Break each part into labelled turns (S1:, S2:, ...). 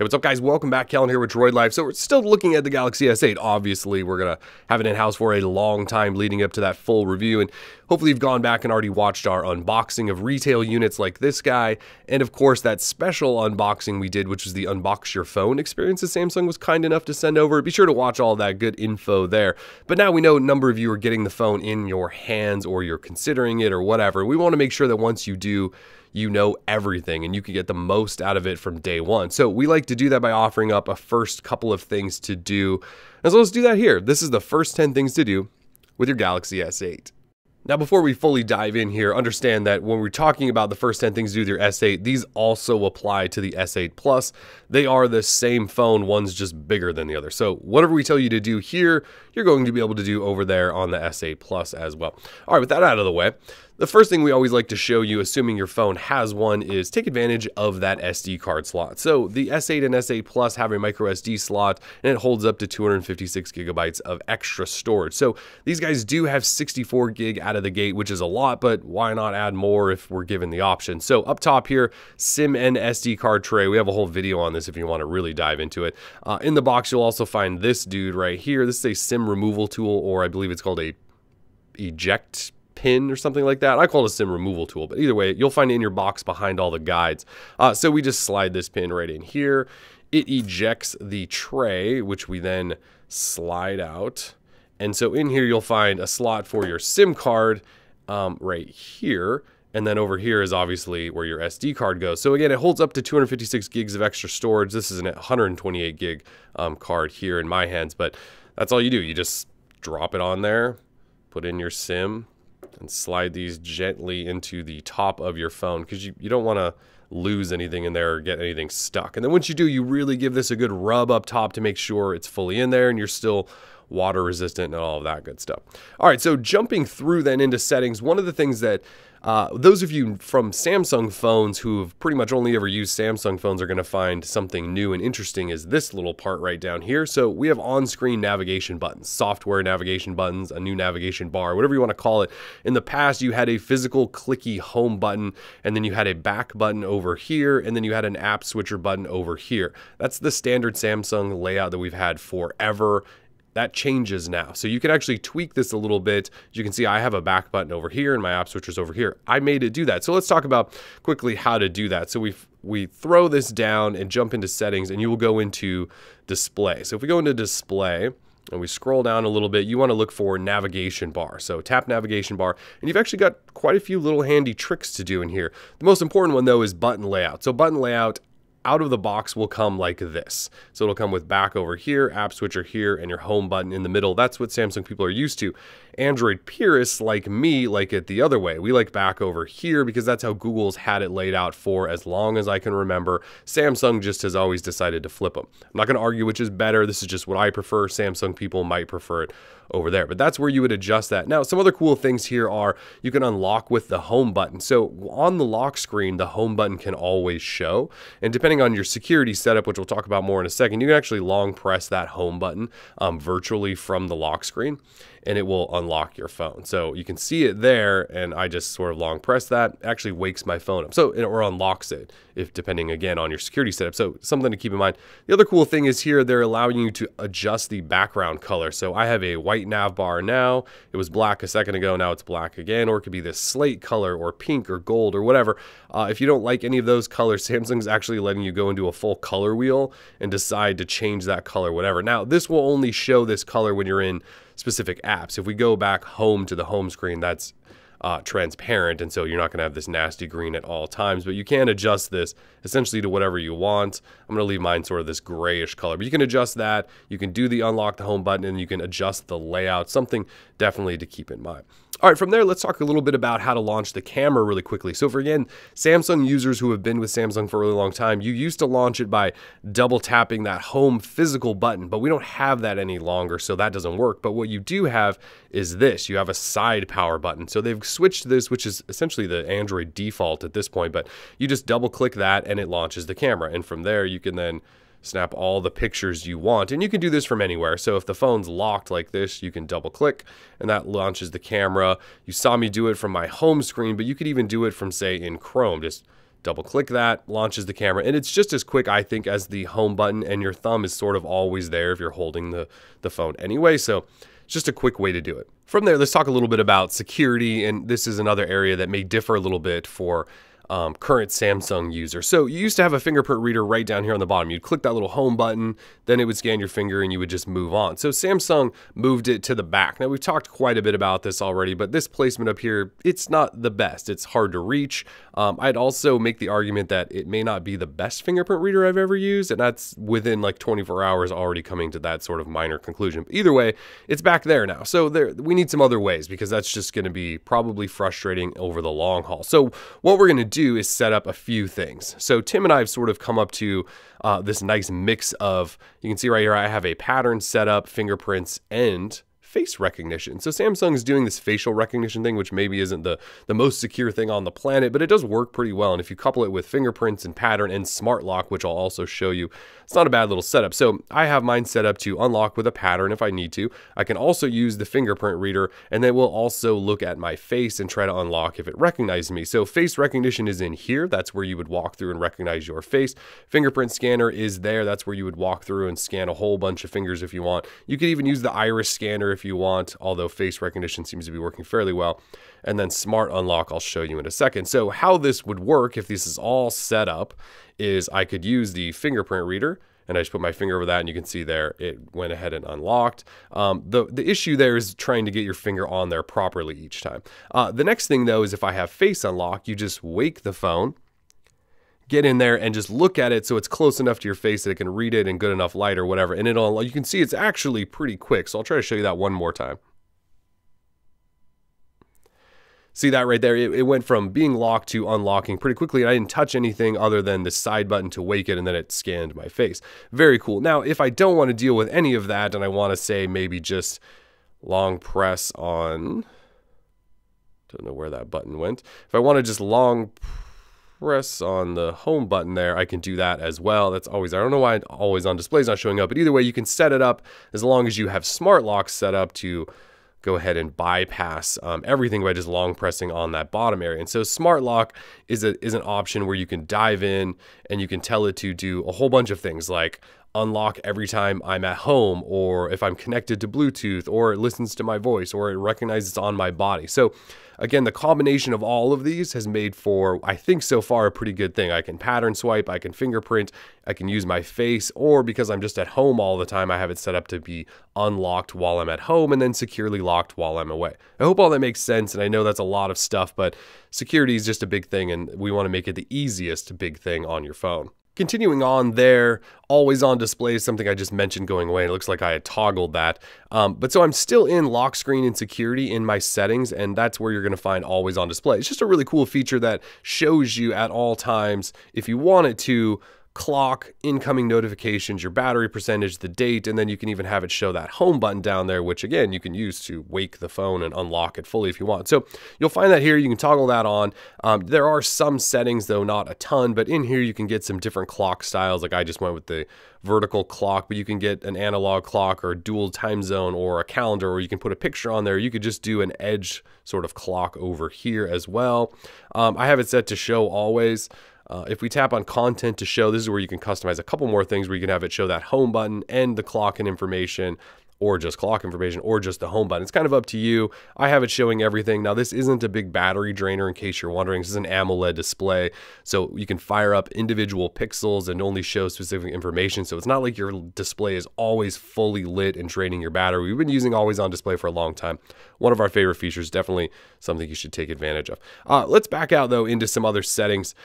S1: Hey, what's up guys? Welcome back. Kellen here with Droid Life. So we're still looking at the Galaxy S8. Obviously, we're going to have it in-house for a long time leading up to that full review. And hopefully you've gone back and already watched our unboxing of retail units like this guy. And of course, that special unboxing we did, which was the Unbox Your Phone experience that Samsung was kind enough to send over. Be sure to watch all that good info there. But now we know a number of you are getting the phone in your hands or you're considering it or whatever. We want to make sure that once you do, you know everything and you can get the most out of it from day one. So we like to do that by offering up a first couple of things to do. And so let's do that here. This is the first 10 things to do with your Galaxy S8. Now, before we fully dive in here, understand that when we're talking about the first 10 things to do with your S8, these also apply to the S8 Plus. They are the same phone, one's just bigger than the other. So whatever we tell you to do here, you're going to be able to do over there on the S8 Plus as well. All right, with that out of the way, the first thing we always like to show you, assuming your phone has one, is take advantage of that SD card slot. So the S8 and S8 Plus have a micro SD slot, and it holds up to 256 gigabytes of extra storage. So these guys do have 64 gig out of the gate, which is a lot, but why not add more if we're given the option? So up top here, SIM and SD card tray. We have a whole video on this if you want to really dive into it. In the box, you'll also find this dude right here. This is a SIM removal tool, or I believe it's called a eject pin or something like that. I call it a SIM removal tool, but either way, you'll find it in your box behind all the guides. So we just slide this pin right in here. It ejects the tray, which we then slide out. And so in here, you'll find a slot for your SIM card right here. And then over here is obviously where your SD card goes. So again, it holds up to 256 gigs of extra storage. This is a 128 gig card here in my hands, but that's all you do. You just drop it on there, put in your SIM, and slide these gently into the top of your phone because you don't want to lose anything in there or get anything stuck. And then once you do, you really give this a good rub up top to make sure it's fully in there and you're still water resistant and all of that good stuff. All right, so jumping through then into settings, one of the things that those of you from Samsung phones who have pretty much only ever used Samsung phones are going to find something new and interesting is this little part right down here. So we have on-screen navigation buttons, software navigation buttons, a new navigation bar, whatever you want to call it. In the past, you had a physical clicky home button, and then you had a back button over here, and then you had an app switcher button over here. That's the standard Samsung layout that we've had forever. That changes now. So you can actually tweak this a little bit. As you can see, I have a back button over here and my app switcher's over here. I made it do that. So let's talk about quickly how to do that. So we throw this down and jump into settings and you will go into display. So if we go into display and we scroll down a little bit, you want to look for navigation bar. So tap navigation bar and you've actually got quite a few little handy tricks to do in here. The most important one though is button layout. So button layout out of the box will come like this. So it'll come with back over here, app switcher here, and your home button in the middle. That's what Samsung people are used to. Android purists like me like it the other way. We like back over here because that's how Google's had it laid out for as long as I can remember. Samsung just has always decided to flip them. I'm not going to argue which is better. This is just what I prefer. Samsung people might prefer it over there, but that's where you would adjust that. Now, some other cool things here are you can unlock with the home button. So on the lock screen, the home button can always show, and depending on your security setup, which we'll talk about more in a second, you can actually long press that home button virtually from the lock screen, and it will unlock your phone. So you can see it there, and I just sort of long press that. It actually wakes my phone up, so or unlocks it, if depending again on your security setup. So something to keep in mind. The other cool thing is here they're allowing you to adjust the background color. So I have a white nav bar now. It was black a second ago, now it's black again, or it could be this slate color or pink or gold or whatever. If you don't like any of those colors, Samsung's actually letting you go into a full color wheel and decide to change that color, whatever. Now this will only show this color when you're in specific apps. If we go back home to the home screen, that's transparent, and so you're not going to have this nasty green at all times, but you can adjust this essentially to whatever you want. I'm going to leave mine sort of this grayish color, but you can adjust that. You can do the unlock the home button, and you can adjust the layout, something definitely to keep in mind. All right, from there, let's talk a little bit about how to launch the camera really quickly. So for, again, Samsung users who have been with Samsung for a really long time, you used to launch it by double tapping that home physical button, but we don't have that any longer, so that doesn't work. But what you do have is this. You have a side power button. So they've switched this, which is essentially the Android default at this point, but you just double click that and it launches the camera. And from there, you can then snap all the pictures you want, and you can do this from anywhere. So if the phone's locked like this, you can double click and that launches the camera. You saw me do it from my home screen, but you could even do it from, say, in Chrome. Just double click that, launches the camera, and it's just as quick, I think, as the home button, and your thumb is sort of always there if you're holding the phone anyway, so it's just a quick way to do it. From there, let's talk a little bit about security, and this is another area that may differ a little bit for current Samsung user. So you used to have a fingerprint reader right down here on the bottom. You'd click that little home button, then it would scan your finger and you would just move on. So Samsung moved it to the back. Now we've talked quite a bit about this already, but this placement up here, it's not the best. It's hard to reach. I'd also make the argument that it may not be the best fingerprint reader I've ever used, and that's within like 24 hours already coming to that sort of minor conclusion. But either way, it's back there now. So we need some other ways, because that's just going to be probably frustrating over the long haul. So what we're going to do is set up a few things. So Tim and I have sort of come up to this nice mix of, you can see right here, I have a pattern set up, fingerprints, and face recognition. So Samsung is doing this facial recognition thing, which maybe isn't the most secure thing on the planet, but it does work pretty well. And if you couple it with fingerprints and pattern and smart lock, which I'll also show you, it's not a bad little setup. So I have mine set up to unlock with a pattern if I need to. I can also use the fingerprint reader, and then we'll also look at my face and try to unlock if it recognizes me. So face recognition is in here. That's where you would walk through and recognize your face. Fingerprint scanner is there. That's where you would walk through and scan a whole bunch of fingers if you want. You could even use the iris scanner if you want, although face recognition seems to be working fairly well. And then smart unlock, I'll show you in a second. So how this would work if this is all set up is I could use the fingerprint reader, and I just put my finger over that, and you can see there it went ahead and unlocked. The issue there is trying to get your finger on there properly each time. The next thing though is if I have face unlock, you just wake the phone, get in there and just look at it so it's close enough to your face that it can read it in good enough light or whatever, and you can see it's actually pretty quick. So I'll try to show you that one more time. See that right there? It went from being locked to unlocking pretty quickly, and I didn't touch anything other than the side button to wake it, and then it scanned my face. Very cool. Now, if I don't want to deal with any of that, and I want to say maybe just long press on, don't know where that button went. If I want to just long press on the home button there, I can do that as well. That's always, I don't know why always on display is not showing up, but either way, you can set it up as long as you have smart lock set up to go ahead and bypass everything by just long pressing on that bottom area. And so smart lock is an option where you can dive in and you can tell it to do a whole bunch of things like unlock every time I'm at home, or if I'm connected to Bluetooth, or it listens to my voice, or it recognizes on my body. So again, the combination of all of these has made for, I think so far, a pretty good thing. I can pattern swipe, I can fingerprint, I can use my face, or because I'm just at home all the time, I have it set up to be unlocked while I'm at home and then securely locked while I'm away. I hope all that makes sense, and I know that's a lot of stuff, but security is just a big thing, and we want to make it the easiest big thing on your phone. Continuing on there, always on display is something I just mentioned going away. It looks like I had toggled that. But so I'm still in lock screen and security in my settings, and that's where you're going to find always on display. It's just a really cool feature that shows you at all times, if you want it to, clock, incoming notifications, your battery percentage, the date, and then you can even have it show that home button down there, which again, you can use to wake the phone and unlock it fully if you want. So you'll find that here, you can toggle that on. There are some settings though, not a ton, but in here you can get some different clock styles. Like I just went with the vertical clock, but you can get an analog clock or a dual time zone or a calendar, or you can put a picture on there. You could just do an edge sort of clock over here as well. I have it set to show always. If we tap on content to show, this is where you can customize a couple more things where you can have it show that home button and the clock and information, or just clock information, or just the home button. It's kind of up to you. I have it showing everything. Now, this isn't a big battery drainer, in case you're wondering. This is an AMOLED display, so you can fire up individual pixels and only show specific information. So it's not like your display is always fully lit and draining your battery. We've been using always on display for a long time. One of our favorite features, definitely something you should take advantage of. Let's back out though into some other settings.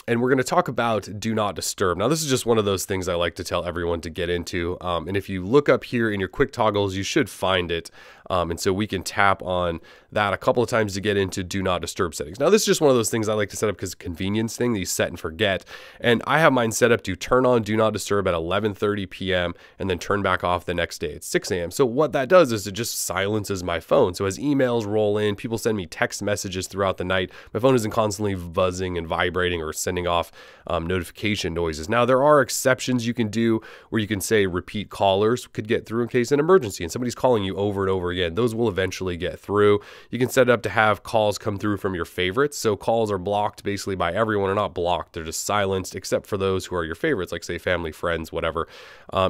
S1: And we're going to talk about do not disturb. Now, this is just one of those things I like to tell everyone to get into. And if you look up here in your quick toggles, you should find it. And so we can tap on that a couple of times to get into do not disturb settings. Now, this is just one of those things I like to set up because it's a convenience thing that you set and forget. And I have mine set up to turn on do not disturb at 11:30 p.m. and then turn back off the next day at 6 a.m. So what that does is it just silences my phone. So as emails roll in, people send me text messages throughout the night, my phone isn't constantly buzzing and vibrating or sending off notification noises. Now, there are exceptions you can do where you can say repeat callers could get through in case of an emergency and somebody's calling you over and over again, those will eventually get through. You can set it up to have calls come through from your favorites. So calls are blocked basically by everyone, or not blocked, they're just silenced except for those who are your favorites, like say family, friends, whatever.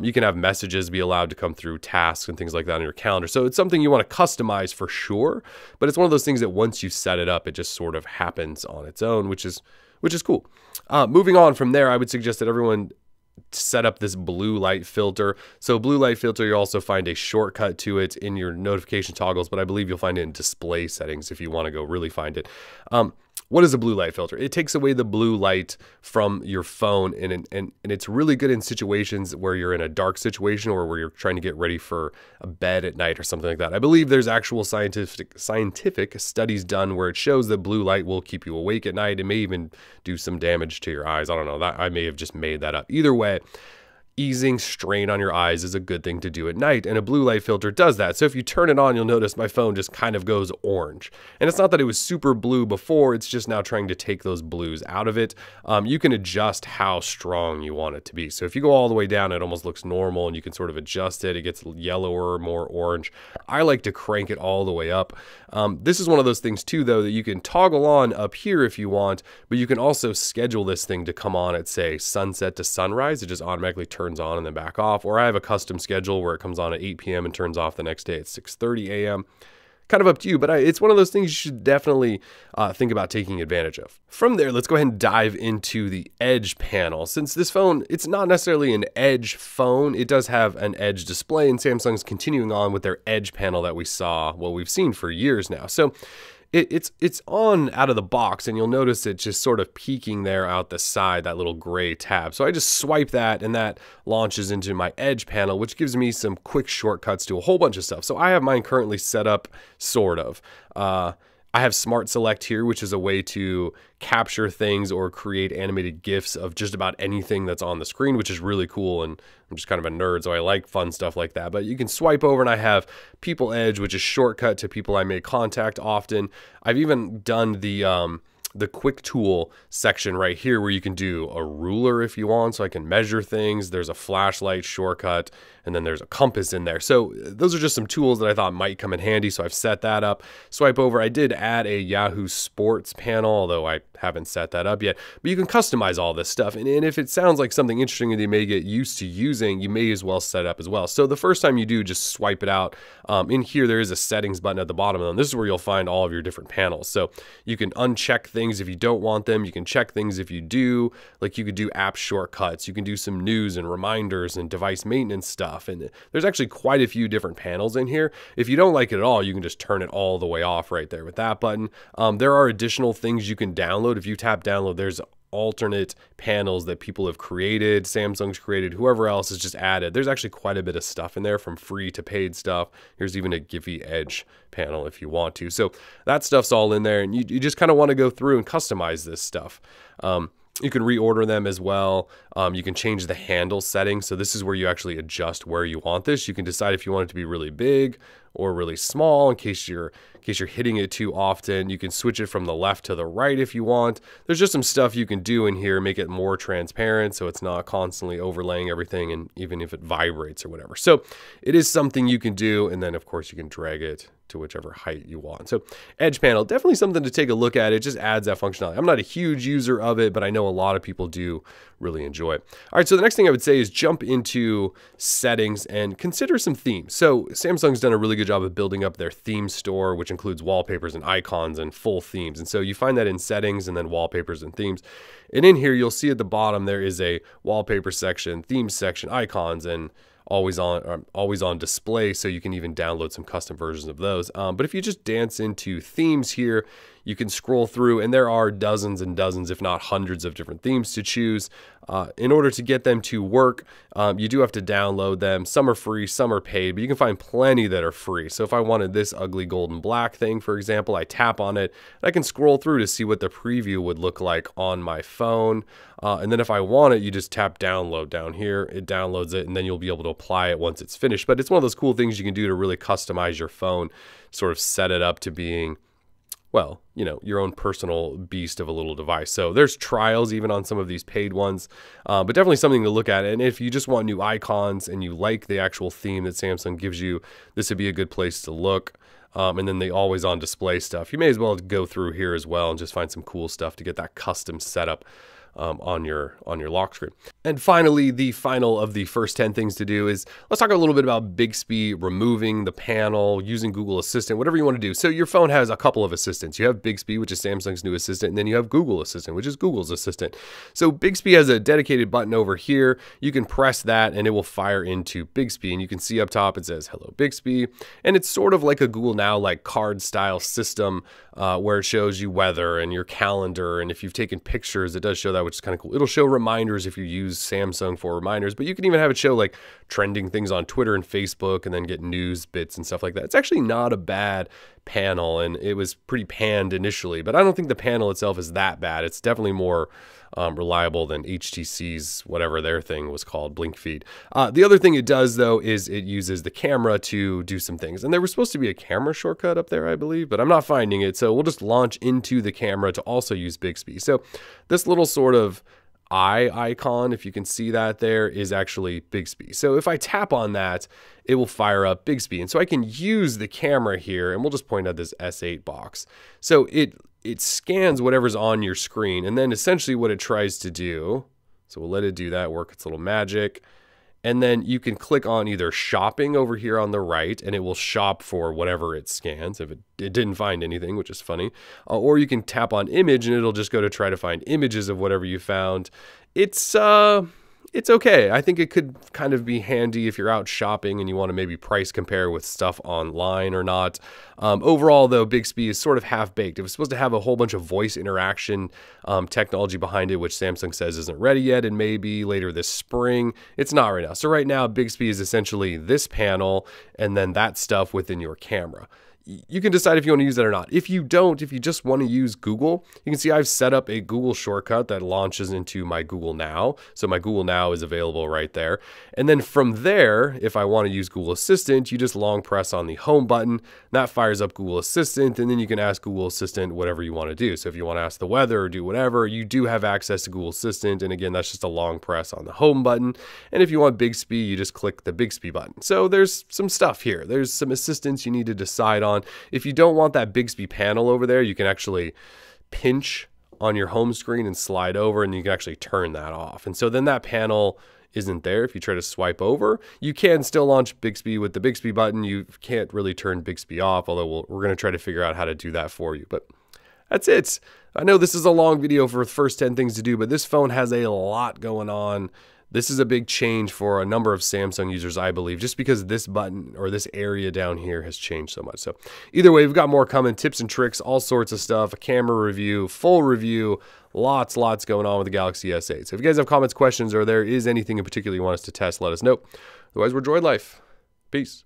S1: You can have messages be allowed to come through, tasks and things like that on your calendar. So it's something you want to customize for sure, but it's one of those things that once you set it up, it just sort of happens on its own, which is cool. Moving on from there, I would suggest that everyone set up this blue light filter. So blue light filter, you'll also find a shortcut to it in your notification toggles, but I believe you'll find it in display settings if you want to go really find it. What is a blue light filter? It takes away the blue light from your phone, and it's really good in situations where you're in a dark situation or where you're trying to get ready for a bed at night or something like that. I believe there's actual scientific studies done where it shows that blue light will keep you awake at night. It may even do some damage to your eyes. I don't know. That I may have just made that up. Either way, easing strain on your eyes is a good thing to do at night, and a blue light filter does that. So if you turn it on, you'll notice my phone just kind of goes orange. And it's not that it was super blue before, it's just now trying to take those blues out of it. You can adjust how strong you want it to be. So if you go all the way down, it almost looks normal, and you can sort of adjust it. It gets yellower, more orange. I like to crank it all the way up. This is one of those things too, though, that you can toggle on up here if you want, but you can also schedule this thing to come on at, say, sunset to sunrise. It just automatically turns on and then back off. Or I have a custom schedule where it comes on at 8 p.m. and turns off the next day at 6:30 a.m. Kind of up to you, but it's one of those things you should definitely think about taking advantage of. From there, let's go ahead and dive into the Edge panel. Since this phone, it's not necessarily an Edge phone, it does have an Edge display, and Samsung's continuing on with their Edge panel that we've seen for years now. So it's on out of the box, and you'll notice it just sort of peeking there out the side, that little gray tab. So I just swipe that, and that launches into my Edge panel, which gives me some quick shortcuts to a whole bunch of stuff. So I have mine currently set up, sort of. I have Smart Select here, which is a way to capture things or create animated GIFs of just about anything that's on the screen, which is really cool. And I'm just kind of a nerd, so I like fun stuff like that. But you can swipe over, and I have People Edge, which is shortcut to people I may contact often. I've even done the quick tool section right here where you can do a ruler if you want, so I can measure things. There's a flashlight shortcut, and then there's a compass in there. So those are just some tools that I thought might come in handy, so I've set that up. Swipe over, I did add a Yahoo Sports panel, although I haven't set that up yet. But you can customize all this stuff, and if it sounds like something interesting that you may get used to using, you may as well set it up as well. So the first time you do, just swipe it out. In here, there is a settings button at the bottom, and this is where you'll find all of your different panels. So you can uncheck things if you don't want them. You can check things if you do. Like you could do app shortcuts. You can do some news and reminders and device maintenance stuff. And there's actually quite a few different panels in here. If you don't like it at all, you can just turn it all the way off right there with that button. There are additional things you can download. If you tap download, there's alternate panels that people have created, Samsung's created, whoever else has just added. There's actually quite a bit of stuff in there, from free to paid stuff. Here's even a Giphy Edge panel if you want to. So that stuff's all in there, and you just kind of want to go through and customize this stuff. You can reorder them as well. You can change the handle setting. So this is where you actually adjust where you want this. You can decide if you want it to be really big or really small in case you're hitting it too often. You can switch it from the left to the right if you want. There's just some stuff you can do in here, make it more transparent so it's not constantly overlaying everything, and even if it vibrates or whatever. So it is something you can do, and then of course you can drag it to whichever height you want. So Edge panel, definitely something to take a look at. It just adds that functionality. I'm not a huge user of it, but I know a lot of people do really enjoy it. All right, so the next thing I would say is jump into settings and consider some themes. So Samsung's done a really good job of building up their theme store, which includes wallpapers and icons and full themes. And so you find that in settings and then wallpapers and themes. And in here, you'll see at the bottom, there is a wallpaper section, themes section, icons, and always on display, so you can even download some custom versions of those. But if you just dance into themes here, you can scroll through, and there are dozens and dozens, if not hundreds of different themes to choose. In order to get them to work, you do have to download them. Some are free, some are paid, but you can find plenty that are free. So if I wanted this ugly golden black thing, for example, I tap on it, and I can scroll through to see what the preview would look like on my phone. And then if I want it, you just tap download down here, it downloads it, and then you'll be able to apply it once it's finished. But it's one of those cool things you can do to really customize your phone, sort of set it up to being well, you know, your own personal beast of a little device. So there's trials even on some of these paid ones, but definitely something to look at. And if you just want new icons and you like the actual theme that Samsung gives you, this would be a good place to look. And then the always on display stuff, you may as well go through here as well and just find some cool stuff to get that custom setup on your lock screen. And finally, the final of the first 10 things to do is let's talk a little bit about Bixby, removing the panel, using Google Assistant, whatever you want to do. So your phone has a couple of assistants. You have Bixby, which is Samsung's new assistant, and then you have Google Assistant, which is Google's assistant. So Bixby has a dedicated button over here. You can press that and it will fire into Bixby. And you can see up top, it says, "Hello Bixby." And it's sort of like a Google Now, like card style system where it shows you weather and your calendar. And if you've taken pictures, it does show that, which is kind of cool. It'll show reminders if you use Samsung for reminders, but you can even have it show like trending things on Twitter and Facebook and then get news bits and stuff like that. It's actually not a bad panel, and it was pretty panned initially, but I don't think the panel itself is that bad. It's definitely more reliable than HTC's whatever their thing was called, Blink Feed. The other thing it does though is it uses the camera to do some things, and there was supposed to be a camera shortcut up there, I believe, but I'm not finding it, so we'll just launch into the camera to also use Bixby. So this little sort of eye icon, if you can see that there, is actually Bixby. So if I tap on that, it will fire up Bixby. And so I can use the camera here, and we'll just point out this S8 box. So it scans whatever's on your screen, and then essentially what it tries to do, so we'll let it do that, work its little magic. And then you can click on either shopping over here on the right, and it will shop for whatever it scans if it didn't find anything, which is funny. Or you can tap on image, and it'll just go to try to find images of whatever you found. It's okay. I think it could kind of be handy if you're out shopping and you want to maybe price compare with stuff online or not. Overall, though, Bixby is sort of half-baked. It was supposed to have a whole bunch of voice interaction technology behind it, which Samsung says isn't ready yet, and maybe later this spring. It's not right now. So right now, Bixby is essentially this panel and then that stuff within your camera. You can decide if you want to use that or not. If you don't, if you just want to use Google, you can see I've set up a Google shortcut that launches into my Google Now. So my Google Now is available right there. And then from there, if I want to use Google Assistant, you just long press on the home button. That fires up Google Assistant, and then you can ask Google Assistant whatever you want to do. So if you want to ask the weather or do whatever, you do have access to Google Assistant. And again, that's just a long press on the home button. And if you want Bixby, you just click the Bixby button. So there's some stuff here. There's some assistants you need to decide on. If you don't want that Bixby panel over there, you can actually pinch on your home screen and slide over, and you can actually turn that off. And so then that panel isn't there. If you try to swipe over, you can still launch Bixby with the Bixby button. You can't really turn Bixby off, although we're going to try to figure out how to do that for you. But that's it. I know this is a long video for the first 10 things to do, but this phone has a lot going on. This is a big change for a number of Samsung users, I believe, just because this button or this area down here has changed so much. So either way, we've got more coming, tips and tricks, all sorts of stuff, a camera review, full review, lots going on with the Galaxy S8. So if you guys have comments, questions, or there is anything in particular you want us to test, let us know. Otherwise, we're Droid Life. Peace.